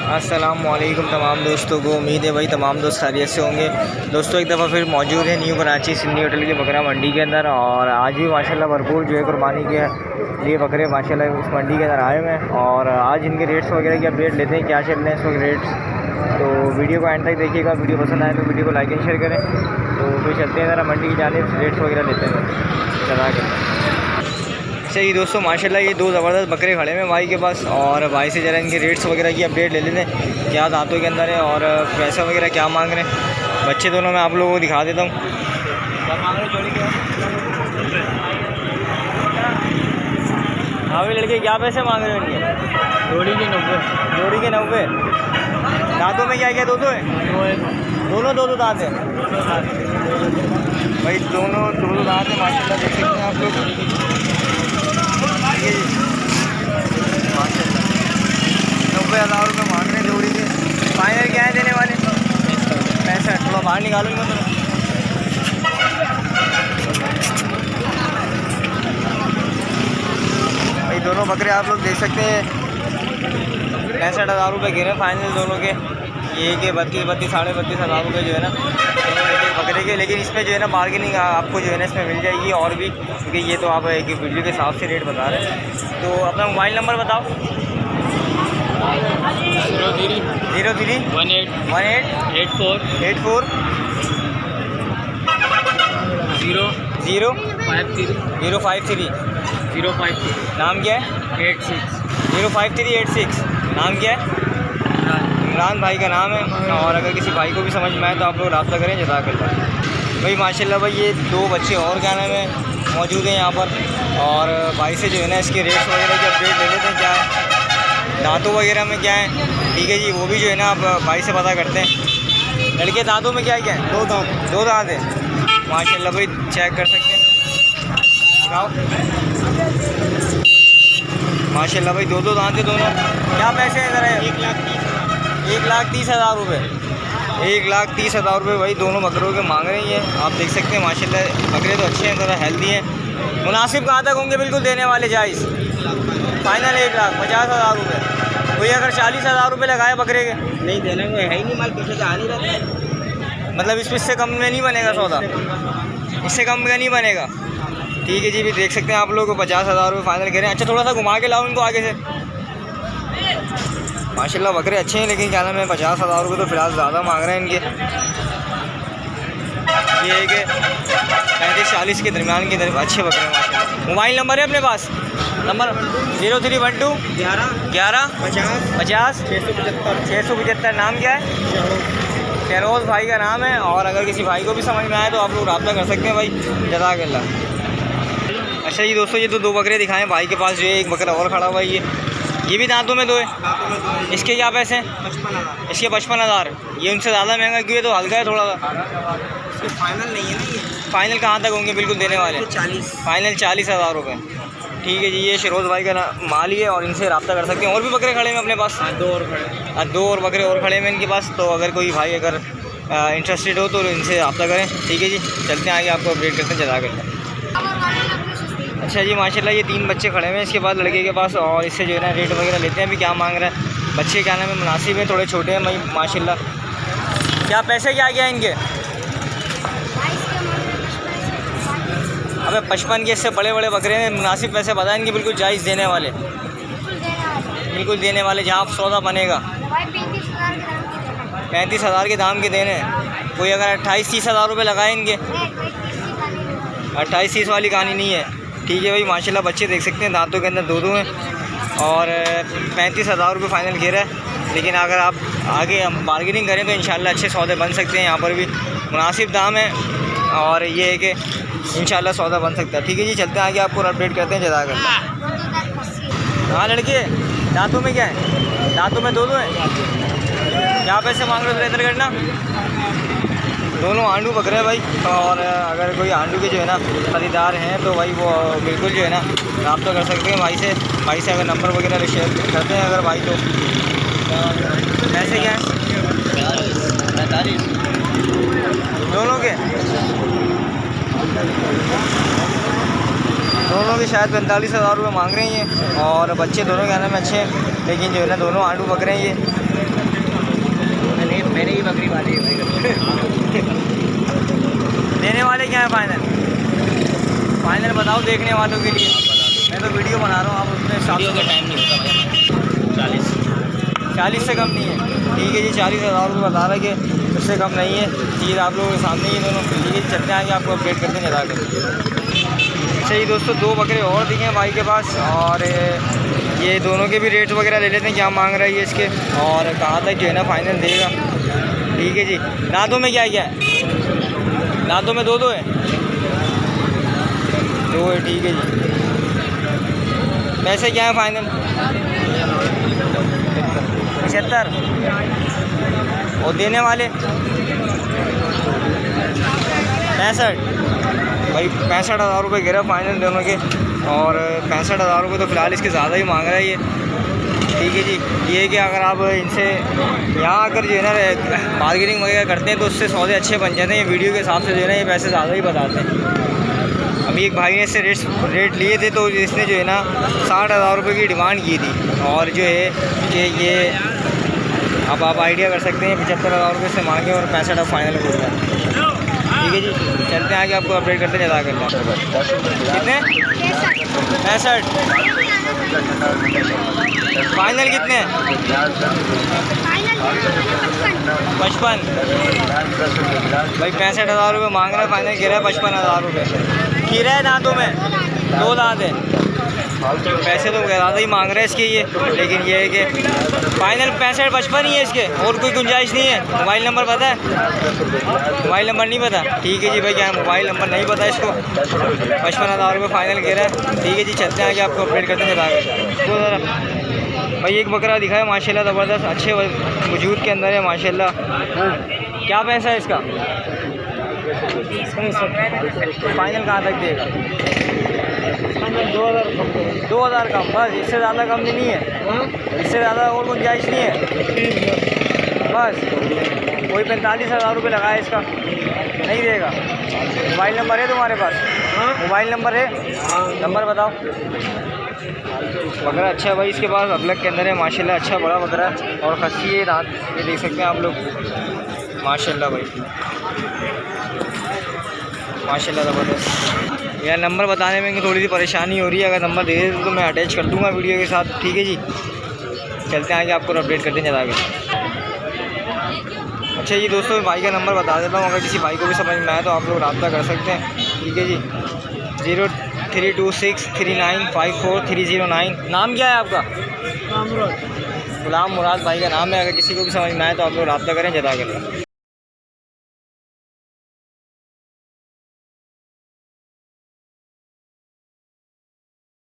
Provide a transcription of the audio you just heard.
अस्सलामुअलैकुम तमाम दोस्तों को। उम्मीद है भाई तमाम दोस्त खैरियत से होंगे। दोस्तों एक दफ़ा फिर मौजूद है न्यू कराची सिंधी होटल की बकरा मंडी के अंदर, और आज भी माशाल्लाह भरपूर जो है कुर्बानी के लिए बकरे माशाल्लाह इस मंडी के अंदर आए हुए हैं। और आज इनके रेट्स वगैरह की अपडेट लेते हैं, क्या चल रहे हैं इस वक्त रेट्स। तो वीडियो को एंड तक देखिएगा, वीडियो पसंद आए तो वीडियो को लाइक एंड शेयर करें। तो फिर चलते हैं ज़रा मंडी की जानिब, रेट्स वगैरह लेते हैं चला के। सही दोस्तों माशाल्लाह ये दो ज़बरदस्त बकरे खड़े हैं भाई के पास, और भाई से ज़रा इनके रेट्स वगैरह की अपडेट ले लेते हैं, क्या दांतों के अंदर है और पैसा वगैरह क्या मांग रहे हैं। बच्चे दोनों मैं आप लोगों को दिखा देता हूँ। हाँ भाई लड़के क्या पैसे मांग रहे हैं इनके? जोड़ी के 90। जोड़ी के 90। दांतों में क्या क्या दो दोनों दो दांत हैं भाई, दोनों दो दांत हैं माशाल्लाह, देख सकते हैं आप लोग। माशाल्लाह 90,000 रुपये मांग रहे हैं जोड़ी के। फाइनल क्या है देने वाले? 65। थोड़ा बाहर निकालूंगा तो भाई दोनों बकरे आप लोग देख सकते हैं 65,000 रुपये गिरे फाइनल दोनों के। ये के 32 साढ़े 32,000 रुपये जो है ना बकरे के। लेकिन इसमें जो है ना बार्गेनिंग आपको जो है ना इसमें मिल जाएगी और भी, क्योंकि ये तो आप एक वीडियो के हिसाब से रेट बता रहे हैं। तो अपना मोबाइल नंबर बताओ। 03 18 84 84 0 053 नाम क्या है? 05386 नाम क्या है? इमरान भाई का नाम है। और अगर किसी भाई को भी समझ में आए तो आप लोग रब्ता करें। जज़ाकल्लाह भाई। माशाल्लाह भाई ये दो बच्चे और क्या नाम है मौजूद हैं यहाँ पर, और भाई से जो है ना इसके रेट्स वगैरह की अपडेट ले लेते हैं, क्या है दांतों वगैरह में क्या है। ठीक है जी, वो भी जो है ना आप भाई से पता करते हैं। लड़के दांतों में क्या है? दो दांत हैं माशाल्लाह भाई, चेक कर सकते हैं माशाल्लाह भाई, दो दांत हैं दोनों। क्या पैसे हैं ज़रा? 1,30,000 रुपये। 1,30,000 रुपये भाई दोनों बकरों के मांग रही हैं। आप देख सकते हैं माशाल्लाह बकरे तो अच्छे हैं, ज़रा हेल्दी हैं। मुनासिब कहाँ तक होंगे बिल्कुल देने वाले जायज़? फाइनल 1,50,000 रुपये। कोई अगर 40,000 रुपये लगाए बकरे के? नहीं देने को है ही नहीं, माल पीछे से आ नहीं रहा। मतलब इससे कम में नहीं बनेगा सौदा? इससे कम का नहीं बनेगा। ठीक है जी, भी देख सकते हैं आप लोग 50,000 रुपये फाइनल करें। अच्छा थोड़ा सा घुमा के लाओ इनको आगे से। माशाल्लाह बकरे अच्छे हैं, लेकिन क्या नाम है 50,000 रुपये तो फ़िलहाल ज़्यादा मांग रहे हैं इनके। ये है कि 35-40 के दरमियान के अच्छे बकरे हैं माशाल्लाह। मोबाइल नंबर है अपने पास? नंबर 0312 11 50 675। नाम क्या है? शहरोज़ भाई का नाम है। और अगर किसी भाई को भी समझ में आए तो आप लोग रब्ता कर सकते हैं भाई। जज़ाकल्लाह। अच्छा जी दोस्तों, ये तो दो बकरे दिखाएं भाई के पास, जो है एक बकरा और खड़ा हुआ है। ये भी दांतों में दो है। इसके क्या पैसे हैं? 55,000। इसके 55,000। ये उनसे ज़्यादा महंगा क्यों है? तो हल्का है थोड़ा सा। फाइनल नहीं है ना ये। फाइनल कहाँ तक होंगे बिल्कुल देने वाले? 40। फाइनल 40,000 रुपये। ठीक है जी, ये शहरोज़ भाई का माल ही है और इनसे रब्ता कर सकते हैं। और भी बकरे खड़े हैं अपने पास? दो और बकरे और खड़े हैं इनके पास। तो अगर कोई भाई अगर इंटरेस्टेड हो तो इनसे रब्ता करें। ठीक है जी, चलते हैं आगे, आपको अपडेट करते हैं। जज़ाकल्लाह। अच्छा जी माशाल्लाह ये 3 बच्चे खड़े हुए हैं इसके बाद लड़के के पास, और इससे जो है ना रेट वगैरह लेते हैं अभी क्या मांग रहा है। बच्चे क्या नाम है मुनासिब हैं, थोड़े छोटे हैं भाई माशाल्लाह। क्या पैसे क्या है इनके? अबे 55 के इससे बड़े बड़े बकरे हैं, मुनासिब पैसे बताएं इनके, बिल्कुल जायज़ देने वाले, बिल्कुल देने वाले, जहाँ आप सौदा बनेगा। 35,000 के दाम के देने हैं। कोई अगर 28-30,000 रुपये लगाए इनके? 28-30 वाली कहानी नहीं है। ठीक है भाई माशाल्लाह, बच्चे देख सकते हैं दांतों के अंदर दो हैं, और 35,000 रुपये फ़ाइनल घेरा है। लेकिन अगर आप आगे बार्गेनिंग करें तो इंशाल्लाह अच्छे सौदे बन सकते हैं। यहाँ पर भी मुनासिब दाम है, और ये है कि इंशाल्लाह सौदा बन सकता है। ठीक है जी, चलते हैं आगे, आपको अपडेट करते हैं। जज़ाकल्लाह। हाँ लड़के दांतों में क्या है? दांतों में दो हैं। क्या पैसे मांग रहे हो? इधर करना। दोनों आंडू बकरे हैं भाई, और अगर कोई आंडू के जो है ना ख़रीदार हैं तो भाई वो बिल्कुल जो है ना रब्ता कर सकते हैं भाई से। भाई से अगर नंबर वगैरह शेयर करते हैं अगर भाई, तो पैसे क्या हैं? 45 दोनों के। दोनों के शायद 45,000 रुपये मांग रही हैं और बच्चे दोनों के आने में अच्छे हैं, लेकिन जो है ना दोनों आंडू बकरे हैं ये। मैंने ही बकरी पाली है। देने वाले क्या है फाइनल बताओ देखने वालों के लिए। मैं तो वीडियो बना रहा हूँ, आप उसमें वीडियो का टाइम नहीं होता भाई। 40 से कम नहीं है। ठीक है जी, 40,000 रुपये बता रहे कि उससे कम नहीं है। चीज़ आप लोगों के सामने ही दोनों। ठीक है, चलते आएँगे आपको अपडेट करते हैं ज़्यादा कर। अच्छा जी दोस्तों, 2 बकरे और दिखे हैं भाई के पास और ये दोनों के भी रेट वगैरह ले लेते हैं, क्या मांग रहा है ये इसके और कहाँ तक जो है ना फाइनल देगा। ठीक है जी, दांतों में क्या क्या है? दांतों में 2 है। 2 है, ठीक है जी। पैसे क्या है फाइनल? 75। और देने वाले 65। भाई 65,000 रुपये गिरा फाइनल दोनों के और 65,000 रुपये तो फ़िलहाल इसके ज़्यादा ही मांग रहा है ये। ठीक है जी, ये है कि अगर आप इनसे यहाँ आकर जो है ना मार्केटिंग वगैरह करते हैं तो उससे सौदे अच्छे बन जाते हैं। ये वीडियो के हिसाब से जो है ना ये पैसे ज़्यादा ही बताते हैं। अभी एक भाई ने इससे रेट लिए थे तो इसने जो है ना 60,000 रुपये की डिमांड की थी और जो है कि ये अब आप आइडिया कर सकते हैं 75,000 रुपये से मांगे और 65 अब फाइनल हो गया। ठीक है जी, चलते हैं आगे, आपको अपडेट करते हैं ज़्यादा करना। कितने? 65। फाइनल कितने? 55। भाई 65,000 रुपये मांग रहे हैं, फाइनल गिरा है 55,000 रुपये। खीरा है दांतों में, 2 दांत है। पैसे तो ज़्यादा ही मांग रहे हैं इसके ये, लेकिन ये है कि फाइनल 65-55 ही है इसके, और कोई गुंजाइश नहीं है। मोबाइल नंबर पता है? मोबाइल नंबर नहीं पता? ठीक है जी भाई, क्या मोबाइल नंबर नहीं पता इसको। 55,000 रुपये फाइनल गिरा है। ठीक है जी, चलते हैं आगे, आपको अपडेट करते हैं तो ज़रा। भाई एक बकरा दिखा है माशाल्लाह ज़बरदस्त, अच्छे वजूद के अंदर है माशाल्लाह। क्या पैसा है इसका? फाइनल कहाँ तक देगा? 2,000 कम, बस इससे ज़्यादा कम नहीं है, इससे ज़्यादा और गुंजाइश नहीं है। बस कोई 45,000 रुपये लगाए इसका, नहीं देगा। मोबाइल नंबर है तुम्हारे पास? मोबाइल नंबर है? नंबर बताओ। बकरा अच्छा है भाई इसके पास, अबलग के अंदर है माशाल्लाह, अच्छा बड़ा बकरा है और खस्सी है दांत, ये देख सकते हैं आप लोग माशाल्लाह भाई, माशाल्लाह ज़बरदस्त। यार नंबर बताने में थोड़ी सी परेशानी हो रही है, अगर नंबर दे दे तो मैं अटैच कर दूँगा वीडियो के साथ। ठीक है जी, चलते हैं आगे, आपको अपडेट करते हैं ज़्यादा। अच्छा जी दोस्तों, भाई का नंबर बता देता हूँ, अगर किसी भाई को भी समझ में आए तो आप लोग रब्ता कर सकते हैं। ठीक है जी, 03263954 नाम क्या है आपका? गुलाम मुराद भाई का नाम है। अगर किसी को भी समझ में आए तो आप लोग रब्ता करें, ज़्यादा करें।